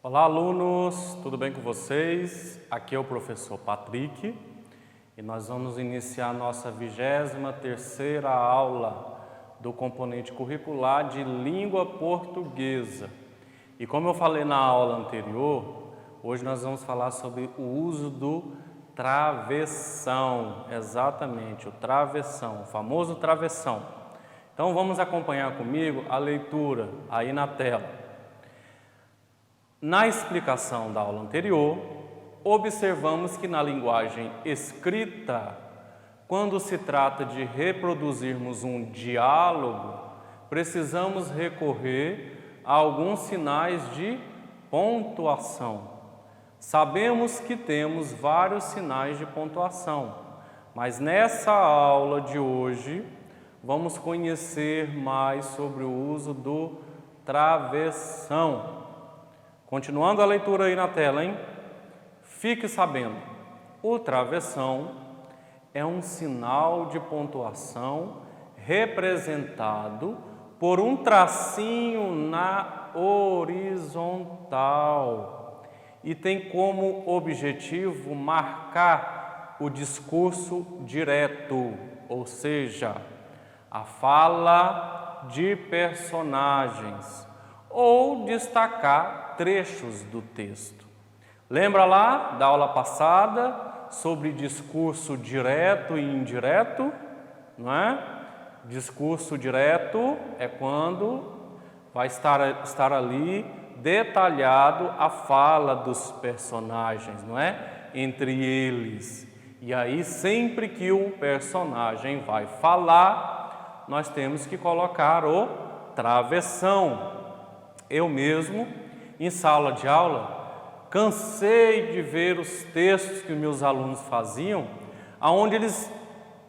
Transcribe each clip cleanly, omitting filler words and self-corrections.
Olá, alunos, tudo bem com vocês? Aqui é o professor Patrick e nós vamos iniciar a nossa 23ª aula do componente curricular de língua portuguesa. E como eu falei na aula anterior, hoje nós vamos falar sobre o uso do travessão, exatamente, o travessão, o famoso travessão. Então vamos acompanhar comigo a leitura aí na tela. Na explicação da aula anterior, observamos que na linguagem escrita, quando se trata de reproduzirmos um diálogo, precisamos recorrer a alguns sinais de pontuação. Sabemos que temos vários sinais de pontuação, mas nessa aula de hoje vamos conhecer mais sobre o uso do travessão. Continuando a leitura aí na tela, hein? Fique sabendo, o travessão é um sinal de pontuação representado por um tracinho na horizontal e tem como objetivo marcar o discurso direto, ou seja, a fala de personagens, ou destacar trechos do texto. Lembra lá da aula passada sobre discurso direto e indireto, não é? Discurso direto é quando vai estar ali detalhado a fala dos personagens, não é? Entre eles. E aí sempre que o personagem vai falar, nós temos que colocar o travessão. Eu mesmo, em sala de aula, cansei de ver os textos que meus alunos faziam, onde eles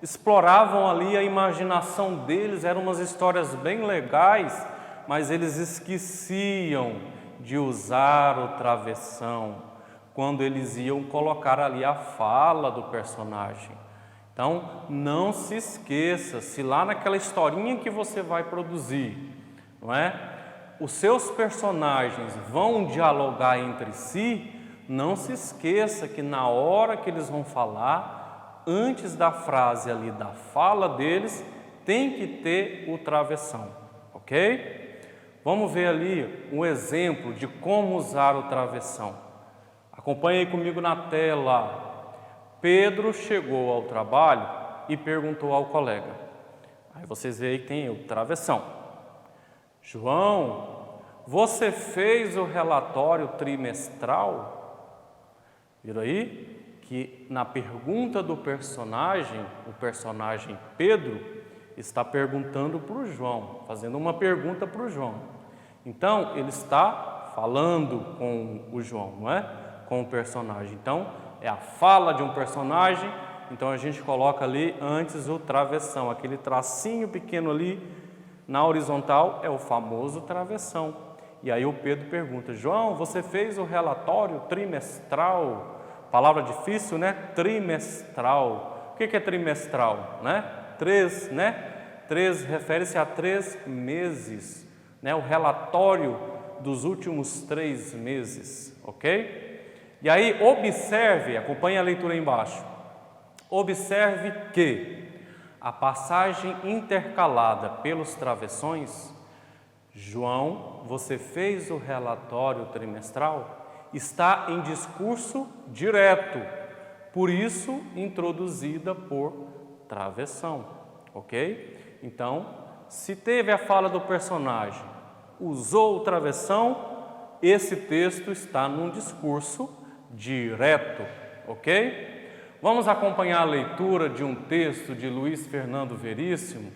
exploravam ali a imaginação deles, eram umas histórias bem legais, mas eles esqueciam de usar o travessão quando eles iam colocar ali a fala do personagem. Então, não se esqueça, se lá naquela historinha que você vai produzir, não é? Os seus personagens vão dialogar entre si, não se esqueça que na hora que eles vão falar, antes da frase ali da fala deles, tem que ter o travessão, ok? Vamos ver ali um exemplo de como usar o travessão. Acompanhe aí comigo na tela. Pedro chegou ao trabalho e perguntou ao colega. Aí vocês veem que tem o travessão. João, você fez o relatório trimestral? Viram aí que na pergunta do personagem, o personagem Pedro está perguntando para o João, fazendo uma pergunta para o João. Então, ele está falando com o João, não é? Com o personagem. Então, é a fala de um personagem, então a gente coloca ali antes o travessão, aquele tracinho pequeno ali, na horizontal é o famoso travessão. E aí o Pedro pergunta, João, você fez o relatório trimestral? Palavra difícil, né? Trimestral. O que é trimestral? Né? 3, né? 3 refere-se a 3 meses, né? O relatório dos últimos 3 meses, ok? E aí observe, acompanhe a leitura aí embaixo. Observe que a passagem intercalada pelos travessões, João, você fez o relatório trimestral, está em discurso direto, por isso introduzida por travessão, ok? Então, se teve a fala do personagem, usou o travessão, esse texto está num discurso direto, ok? Vamos acompanhar a leitura de um texto de Luiz Fernando Veríssimo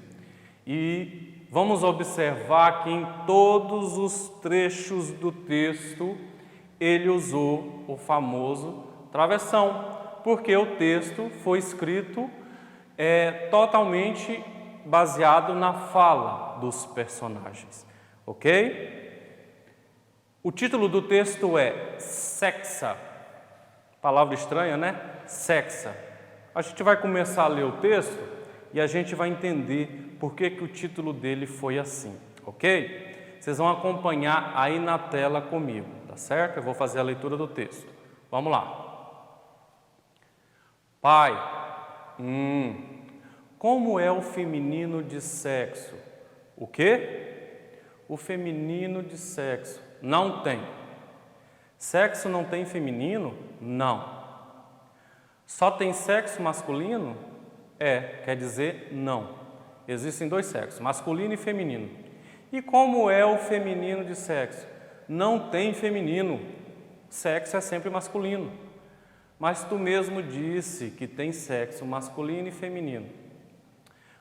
e vamos observar que em todos os trechos do texto ele usou o famoso travessão, porque o texto foi escrito totalmente baseado na fala dos personagens, ok? O título do texto é Sexa, palavra estranha, né? Sexa. A gente vai começar a ler o texto e a gente vai entender por que o título dele foi assim, ok? Vocês vão acompanhar aí na tela comigo, tá tá certo? Eu vou fazer a leitura do texto. Vamos lá. Pai, como é o feminino de sexo? O quê? O feminino de sexo. Não tem. Sexo não tem feminino? Não. Só tem sexo masculino? Quer dizer não. Existem dois sexos, masculino e feminino. E como é o feminino de sexo? Não tem feminino. Sexo é sempre masculino. Mas tu mesmo disse que tem sexo masculino e feminino.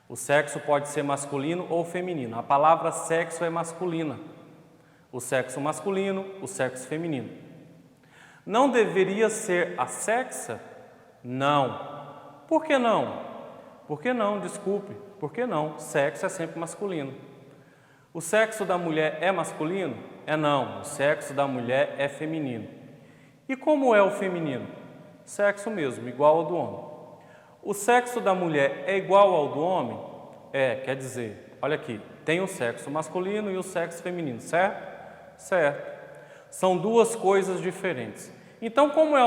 O sexo pode ser masculino ou feminino. A palavra sexo é masculina. O sexo masculino, o sexo feminino. Não deveria ser assexa? Não. Por que não? Por que não? Desculpe. Por que não? Sexo é sempre masculino. O sexo da mulher é masculino? Não. O sexo da mulher é feminino. E como é o feminino? Sexo mesmo, igual ao do homem. O sexo da mulher é igual ao do homem? Quer dizer, olha aqui, tem o sexo masculino e o sexo feminino, certo? Certo. São duas coisas diferentes. Então, como é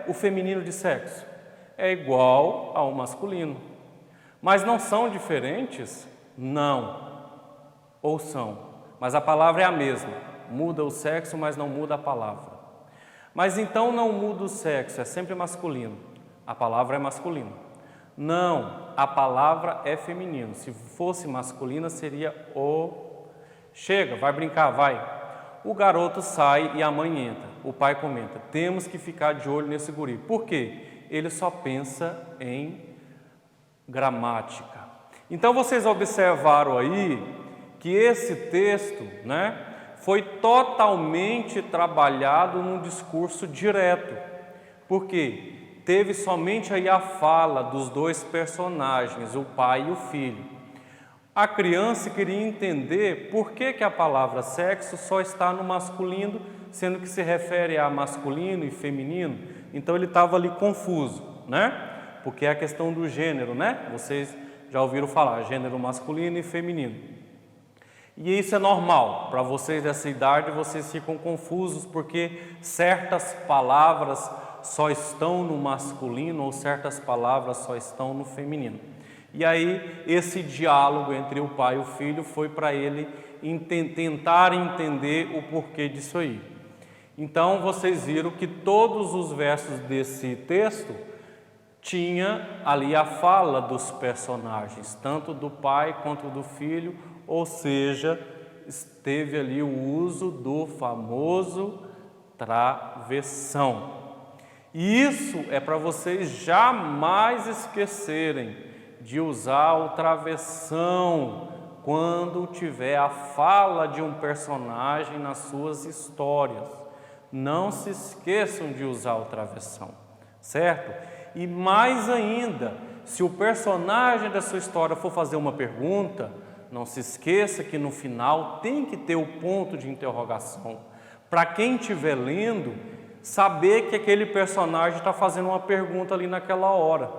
o feminino de sexo? É igual ao masculino. Mas não são diferentes? Não. Ou são? Mas a palavra é a mesma. Muda o sexo, mas não muda a palavra. Mas então não muda o sexo, é sempre masculino. A palavra é masculina. Não, a palavra é feminino. Se fosse masculina, seria o... Chega, vai brincar, vai. O garoto sai e a mãe entra. O pai comenta, temos que ficar de olho nesse guri. Por quê? Ele só pensa em gramática. Então vocês observaram aí que esse texto, foi totalmente trabalhado num discurso direto. Por quê? Teve somente aí a fala dos dois personagens, o pai e o filho. A criança queria entender por que a palavra sexo só está no masculino, sendo que se refere a masculino e feminino. Então ele estava ali confuso, Porque é a questão do gênero, Vocês já ouviram falar, gênero masculino e feminino. E isso é normal, para vocês dessa idade, vocês ficam confusos porque certas palavras só estão no masculino ou certas palavras só estão no feminino. E aí, esse diálogo entre o pai e o filho foi para ele tentar entender o porquê disso aí. Então, vocês viram que todos os versos desse texto tinha ali a fala dos personagens, tanto do pai quanto do filho, ou seja, teve ali o uso do famoso travessão. E isso é para vocês jamais esquecerem de usar o travessão quando tiver a fala de um personagem nas suas histórias. Não se esqueçam de usar o travessão, certo? E mais ainda, se o personagem da sua história for fazer uma pergunta, não se esqueça que no final tem que ter o ponto de interrogação. Para quem estiver lendo, saber que aquele personagem está fazendo uma pergunta ali naquela hora.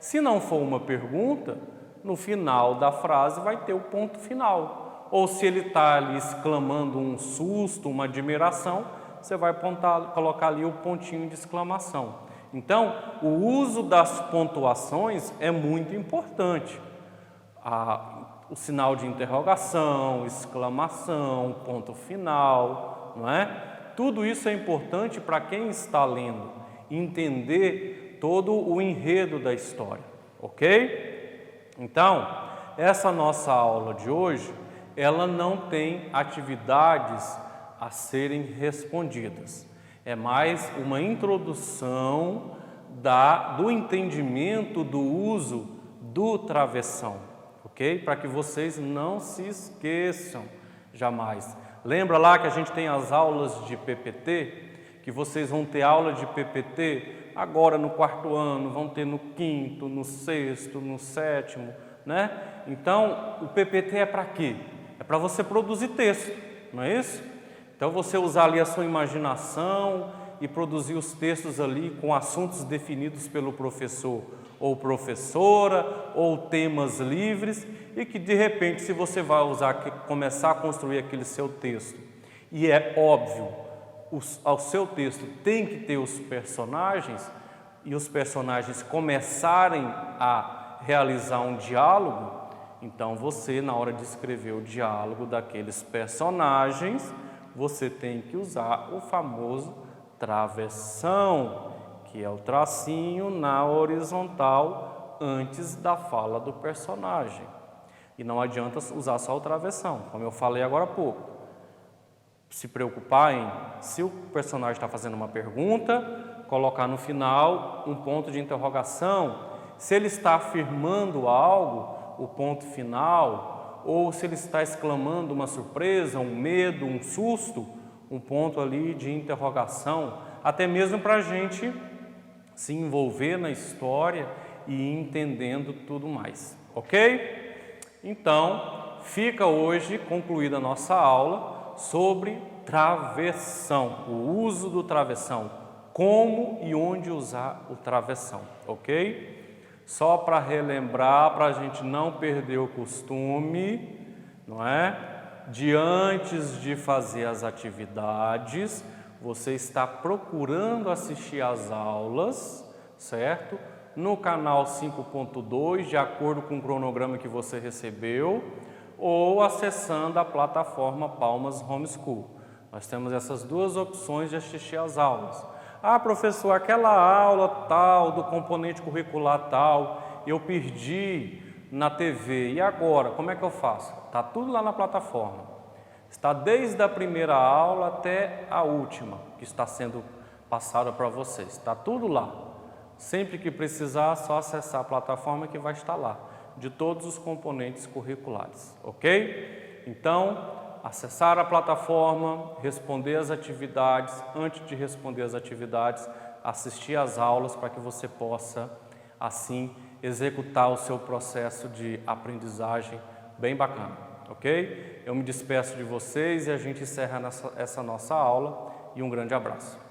Se não for uma pergunta, no final da frase vai ter o ponto final. Ou se ele está ali exclamando um susto, uma admiração, você vai colocar ali o pontinho de exclamação. Então, o uso das pontuações é muito importante. O sinal de interrogação, exclamação, ponto final, Tudo isso é importante para quem está lendo, entender todo o enredo da história, ok? Então, essa nossa aula de hoje, ela não tem atividades a serem respondidas. É mais uma introdução do entendimento do uso do travessão, ok? Para que vocês não se esqueçam jamais. Lembra lá que a gente tem as aulas de PPT? Que vocês vão ter aula de PPT agora no 4º ano, vão ter no 5º, no 6º, no 7º, Então, o PPT é para quê? É para você produzir texto, não é isso? Então, você usar ali a sua imaginação e produzir os textos ali com assuntos definidos pelo professor ou professora, ou temas livres, e que de repente, se você vai começar a construir aquele seu texto e é óbvio, ao seu texto tem que ter os personagens, e os personagens começarem a realizar um diálogo, então você, na hora de escrever o diálogo daqueles personagens, você tem que usar o famoso travessão, que é o tracinho na horizontal antes da fala do personagem. E não adianta usar só o travessão, como eu falei agora há pouco. Se preocupar em, se o personagem está fazendo uma pergunta, colocar no final um ponto de interrogação. Se ele está afirmando algo, o ponto final, ou se ele está exclamando uma surpresa, um medo, um susto, um ponto ali de interrogação, até mesmo para a gente se envolver na história e ir entendendo tudo mais, ok? Então, fica hoje concluída a nossa aula sobre travessão, o uso do travessão, como e onde usar o travessão, ok? Só para relembrar, para a gente não perder o costume, não é? De antes de fazer as atividades, você está procurando assistir às aulas, certo? No canal 5.2, de acordo com o cronograma que você recebeu, ou acessando a plataforma Palmas Homeschool. Nós temos essas duas opções de assistir às aulas. Ah, professor, aquela aula tal, do componente curricular tal, eu perdi na TV, e agora, como é que eu faço? Está tudo lá na plataforma. Está desde a primeira aula até a última, que está sendo passada para vocês. Está tudo lá. Sempre que precisar, só acessar a plataforma que vai estar lá, de todos os componentes curriculares, ok? Então, acessar a plataforma, responder as atividades, antes de responder as atividades, assistir às aulas para que você possa, assim, executar o seu processo de aprendizagem bem bacana, ok? Eu me despeço de vocês e a gente encerra essa nossa aula e um grande abraço.